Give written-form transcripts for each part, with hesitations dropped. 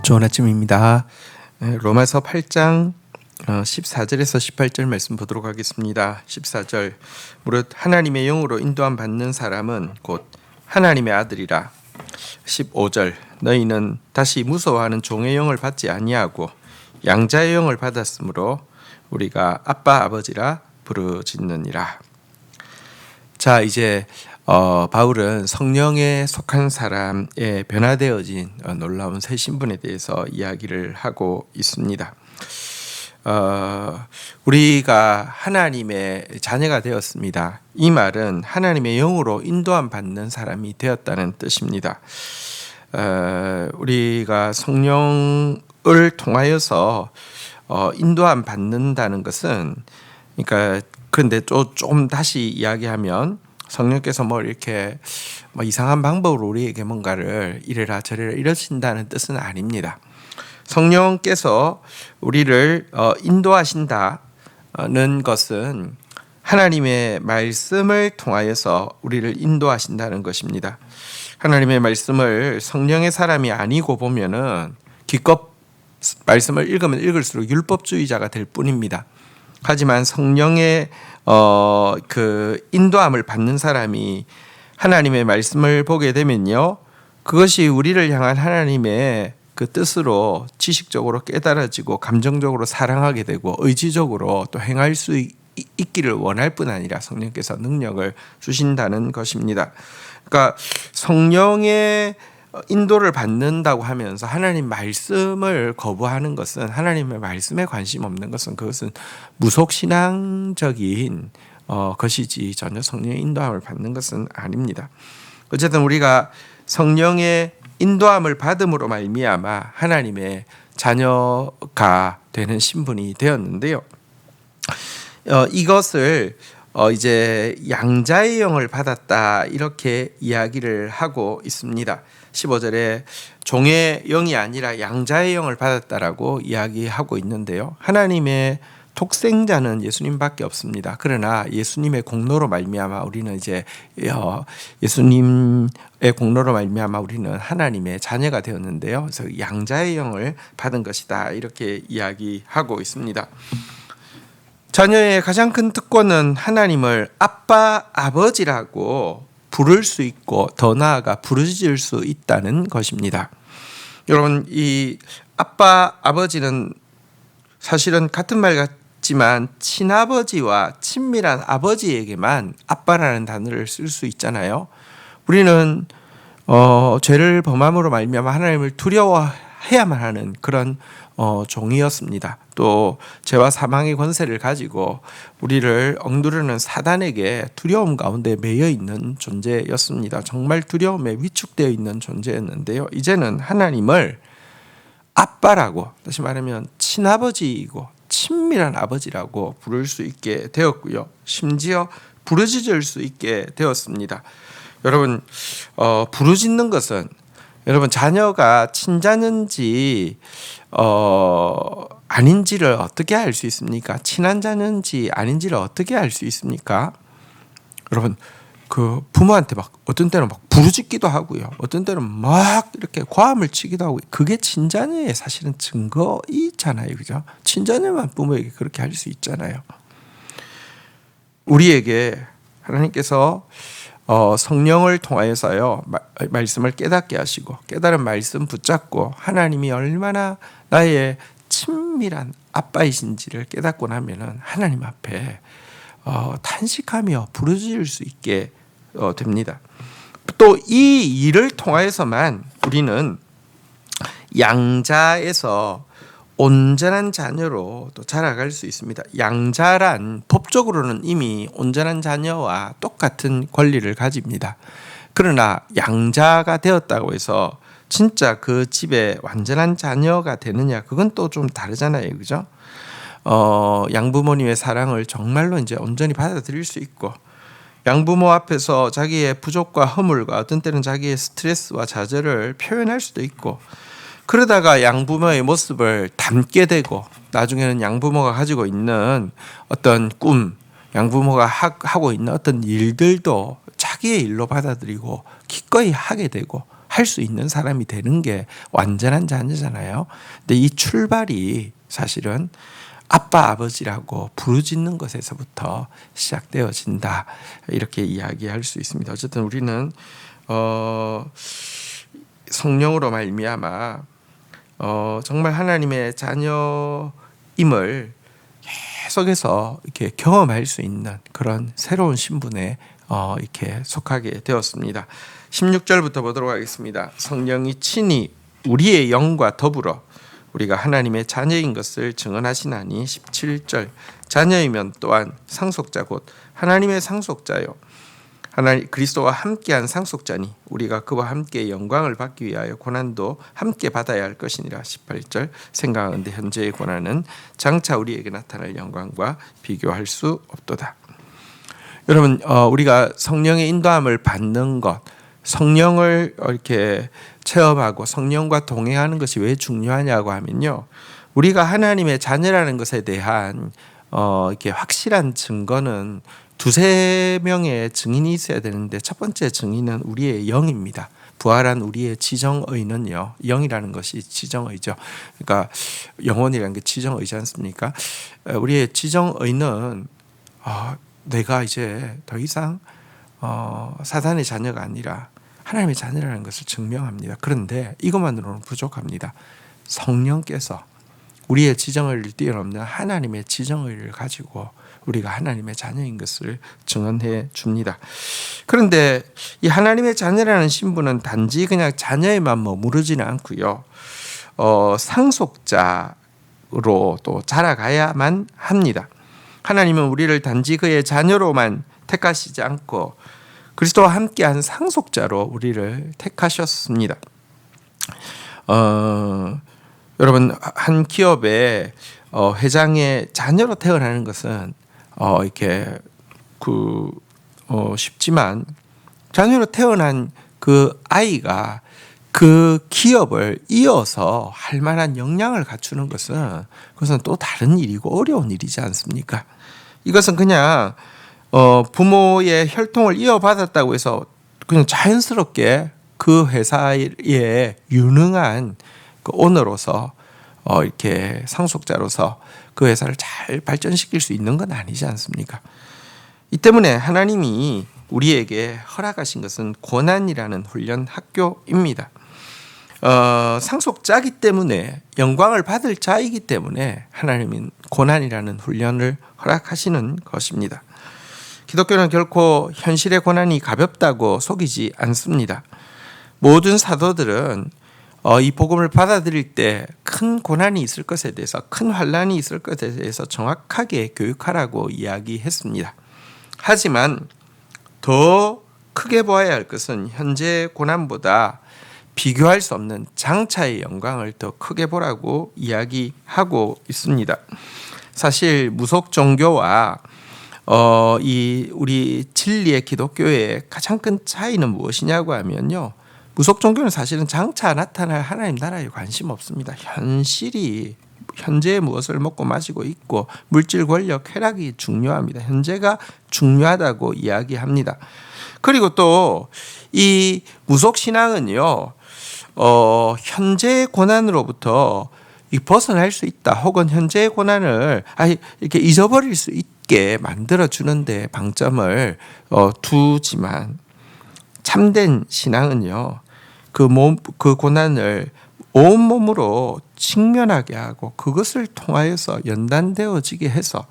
좋은 아침입니다. 로마서 8장 14절에서 18절 말씀 보도록 하겠습니다. 14절 무릇 하나님의 영으로 인도함 받는 사람은 곧 하나님의 아들이라. 15절 너희는 다시 무서워하는 종의 영을 받지 아니하고 양자의 영을 받았으므로 우리가 아빠 아버지라 부르짖느니라. 자, 이제 바울은 성령에 속한 사람에 변화되어진 놀라운 새 신분에 대해서 이야기를 하고 있습니다. 우리가 하나님의 자녀가 되었습니다. 이 말은 하나님의 영으로 인도함 받는 사람이 되었다는 뜻입니다. 우리가 성령을 통하여서 인도함 받는다는 것은, 그러니까 그런데 좀 다시 이야기하면 성령께서 이렇게 이상한 방법으로 우리에게 뭔가를 이래라 저래라 이러신다는 뜻은 아닙니다. 성령께서 우리를 인도하신다는 것은 하나님의 말씀을 통하여서 우리를 인도하신다는 것입니다. 하나님의 말씀을 성령의 사람이 아니고 보면은 기껏 말씀을 읽으면 읽을수록 율법주의자가 될 뿐입니다. 하지만 성령의 그 인도함을 받는 사람이 하나님의 말씀을 보게 되면요, 그것이 우리를 향한 하나님의 그 뜻으로 지식적으로 깨달아지고 감정적으로 사랑하게 되고 의지적으로 또 행할 수 있기를 원할 뿐 아니라 성령께서 능력을 주신다는 것입니다. 그러니까 성령의 인도를 받는다고 하면서 하나님 말씀을 거부하는 것은, 하나님의 말씀에 관심 없는 것은, 그것은 무속신앙적인 것이지 전혀 성령의 인도함을 받는 것은 아닙니다. 어쨌든 우리가 성령의 인도함을 받음으로 말미암아 하나님의 자녀가 되는 신분이 되었는데요. 이것을 이제 양자의 영을 받았다 이렇게 이야기를 하고 있습니다. 15절에 종의 영이 아니라 양자의 영을 받았다라고 이야기하고 있는데요. 하나님의 독생자는 예수님밖에 없습니다. 그러나 예수님의 공로로 말미암아 우리는 이제 예수님의 공로로 말미암아 우리는 하나님의 자녀가 되었는데요. 그래서 양자의 영을 받은 것이다 이렇게 이야기하고 있습니다. 자녀의 가장 큰 특권은 하나님을 아빠 아버지라고 부를 수 있고 더 나아가 부르짖을 수 있다는 것입니다. 여러분, 이 아빠 아버지는 사실은 같은 말 같지만 친아버지와 친밀한 아버지에게만 아빠라는 단어를 쓸 수 있잖아요. 우리는 죄를 범함으로 말미암아 하나님을 두려워해야만 하는 그런 종이었습니다. 또 죄와 사망의 권세를 가지고 우리를 억누르는 사단에게 두려움 가운데 매여 있는 존재였습니다. 정말 두려움에 위축되어 있는 존재였는데요. 이제는 하나님을 아빠라고, 다시 말하면 친아버지이고 친밀한 아버지라고 부를 수 있게 되었고요. 심지어 부르짖을 수 있게 되었습니다. 여러분, 부르짖는 것은, 여러분, 자녀가 친자는지 아닌지를 어떻게 알 수 있습니까? 친한 자는지 아닌지를 어떻게 알 수 있습니까? 여러분, 그 부모한테 어떤 때는 부르짖기도 하고요. 어떤 때는 이렇게 과음을 치기도 하고, 그게 친자녀의 사실은 증거이잖아요. 그죠? 친자녀만 부모에게 그렇게 할 수 있잖아요. 우리에게 하나님께서 성령을 통하여서요 말씀을 깨닫게 하시고, 깨달은 말씀 붙잡고 하나님이 얼마나 나의 친밀한 아빠이신지를 깨닫고 나면은 하나님 앞에 탄식하며 부르짖을 수 있게 됩니다. 또 이 일을 통하여서만 우리는 양자에서 온전한 자녀로 또 자라갈 수 있습니다. 양자란 법적으로는 이미 온전한 자녀와 똑같은 권리를 가집니다. 그러나 양자가 되었다고 해서 진짜 그 집에 완전한 자녀가 되느냐, 그건 또 좀 다르잖아요. 그죠? 양부모님의 사랑을 정말로 이제 온전히 받아들일 수 있고, 양부모 앞에서 자기의 부족과 허물과 어떤 때는 자기의 스트레스와 좌절을 표현할 수도 있고, 그러다가 양부모의 모습을 닮게 되고, 나중에는 양부모가 가지고 있는 어떤 꿈, 양부모가 하고 있는 어떤 일들도 자기의 일로 받아들이고 기꺼이 하게 되고, 할 수 있는 사람이 되는 게 완전한 자녀잖아요. 근데 이 출발이 사실은 아빠 아버지라고 부르짖는 것에서부터 시작되어진다, 이렇게 이야기할 수 있습니다. 어쨌든 우리는 성령으로 말미암아 정말 하나님의 자녀임을 계속해서 이렇게 경험할 수 있는 그런 새로운 신분에 이렇게 속하게 되었습니다. 16절부터 보도록 하겠습니다. 성령이 친히 우리의 영과 더불어 우리가 하나님의 자녀인 것을 증언하시나니. 17절 자녀이면 또한 상속자 곧 하나님의 상속자요 하나님 그리스도와 함께한 상속자니 우리가 그와 함께 영광을 받기 위하여 고난도 함께 받아야 할 것이니라. 18절 생각하는데 현재의 고난은 장차 우리에게 나타날 영광과 비교할 수 없도다. 여러분, 우리가 성령의 인도함을 받는 것, 성령을 이렇게 체험하고 성령과 동행하는 것이 왜 중요하냐고 하면요, 우리가 하나님의 자녀라는 것에 대한 이렇게 확실한 증거는 두세 명의 증인이 있어야 되는데, 첫 번째 증인은 우리의 영입니다. 부활한 우리의 지정의는요, 영이라는 것이 지정의죠. 그러니까 영혼이라는 게 지정의지 않습니까? 우리의 지정의는 내가 이제 더 이상 사단의 자녀가 아니라 하나님의 자녀라는 것을 증명합니다. 그런데 이것만으로는 부족합니다. 성령께서 우리의 지정의를 뛰어넘는 하나님의 지정의를 가지고 우리가 하나님의 자녀인 것을 증언해 줍니다. 그런데 이 하나님의 자녀라는 신분은 단지 그냥 자녀에만 머무르지는 않고요, 상속자로 또 자라가야만 합니다. 하나님은 우리를 단지 그의 자녀로만 택하시지 않고 그리스도와 함께한 상속자로 우리를 택하셨습니다. 여러분, 한 기업의 회장의 자녀로 태어나는 것은 이렇게 쉽지만 자녀로 태어난 그 아이가 그 기업을 이어서 할 만한 역량을 갖추는 것은 그것은 또 다른 일이고 어려운 일이지 않습니까? 이것은 그냥 부모의 혈통을 이어받았다고 해서 그냥 자연스럽게 그 회사에 유능한 그 오너로서 이렇게 상속자로서 그 회사를 잘 발전시킬 수 있는 건 아니지 않습니까? 이 때문에 하나님이 우리에게 허락하신 것은 고난이라는 훈련 학교입니다. 상속자이기 때문에, 영광을 받을 자이기 때문에 하나님은 고난이라는 훈련을 허락하시는 것입니다. 기독교는 결코 현실의 고난이 가볍다고 속이지 않습니다. 모든 사도들은 이 복음을 받아들일 때 큰 고난이 있을 것에 대해서, 큰 환난이 있을 것에 대해서 정확하게 교육하라고 이야기했습니다. 하지만 더 크게 보아야 할 것은 현재 고난보다 비교할 수 없는 장차의 영광을 더 크게 보라고 이야기하고 있습니다. 사실 무속 종교와 우리 진리의 기독교의 가장 큰 차이는 무엇이냐고 하면요, 무속 종교는 사실은 장차 나타날 하나님 나라에 관심 없습니다. 현실이, 현재에 무엇을 먹고 마시고 있고 물질, 권력, 쾌락이 중요합니다. 현재가 중요하다고 이야기합니다. 그리고 또 이 무속 신앙은요, 현재의 고난으로부터 벗어날 수 있다, 혹은 현재의 고난을 이렇게 잊어버릴 수 있게 만들어 주는데 방점을 두지만, 참된 신앙은요, 그 고난을 온몸으로 직면하게 하고 그것을 통하여서 연단되어지게 해서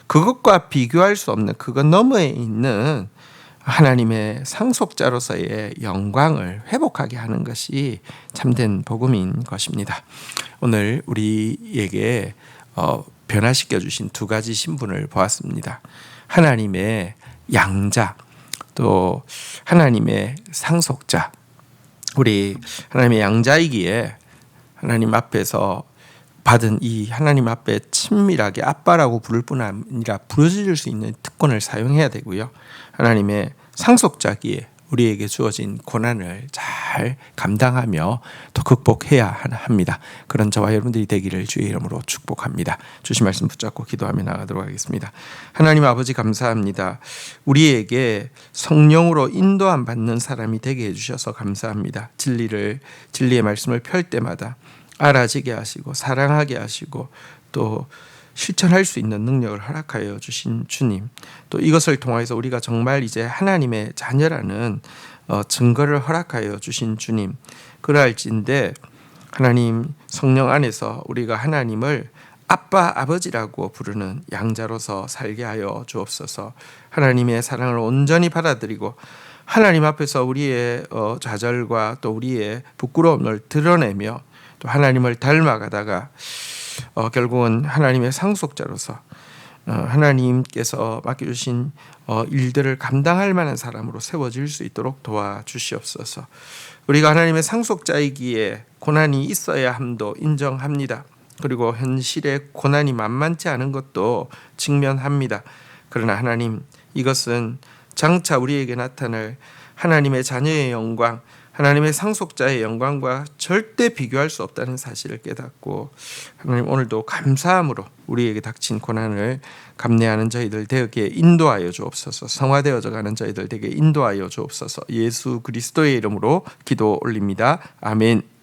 그것과 비교할 수 없는, 그것 너머에 있는 하나님의 상속자로서의 영광을 회복하게 하는 것이 참된 복음인 것입니다. 오늘 우리에게 변화시켜 주신 두 가지 신분을 보았습니다. 하나님의 양자, 또 하나님의 상속자. 우리 하나님의 양자이기에 하나님 앞에서 받은 이 하나님 앞에 친밀하게 아빠라고 부를 뿐 아니라 부르짖을 수 있는 특권을 사용해야 되고요. 하나님의 상속자기에 우리에게 주어진 고난을 잘 감당하며 또 극복해야 합니다. 그런 저와 여러분들이 되기를 주의 이름으로 축복합니다. 주신 말씀 붙잡고 기도하며 나가도록 하겠습니다. 하나님 아버지 감사합니다. 우리에게 성령으로 인도함 받는 사람이 되게 해주셔서 감사합니다. 진리의 말씀을 펼 때마다 알아지게 하시고 사랑하게 하시고 또 실천할 수 있는 능력을 허락하여 주신 주님, 또 이것을 통해서 우리가 정말 이제 하나님의 자녀라는 증거를 허락하여 주신 주님, 그러할진대 하나님 성령 안에서 우리가 하나님을 아빠 아버지라고 부르는 양자로서 살게 하여 주옵소서. 하나님의 사랑을 온전히 받아들이고 하나님 앞에서 우리의 좌절과 또 우리의 부끄러움을 드러내며 또 하나님을 닮아가다가 결국은 하나님의 상속자로서 하나님께서 맡겨주신 일들을 감당할 만한 사람으로 세워질 수 있도록 도와주시옵소서. 우리가 하나님의 상속자이기에 고난이 있어야 함도 인정합니다. 그리고 현실의 고난이 만만치 않은 것도 직면합니다. 그러나 하나님, 이것은 장차 우리에게 나타날 하나님의 자녀의 영광, 하나님의 상속자의 영광과 절대 비교할 수 없다는 사실을 깨닫고 하나님 오늘도 감사함으로 우리에게 닥친 고난을 감내하는 저희들 되게 인도하여 주옵소서. 성화되어져 가는 저희들 되게 인도하여 주옵소서. 예수 그리스도의 이름으로 기도 올립니다. 아멘.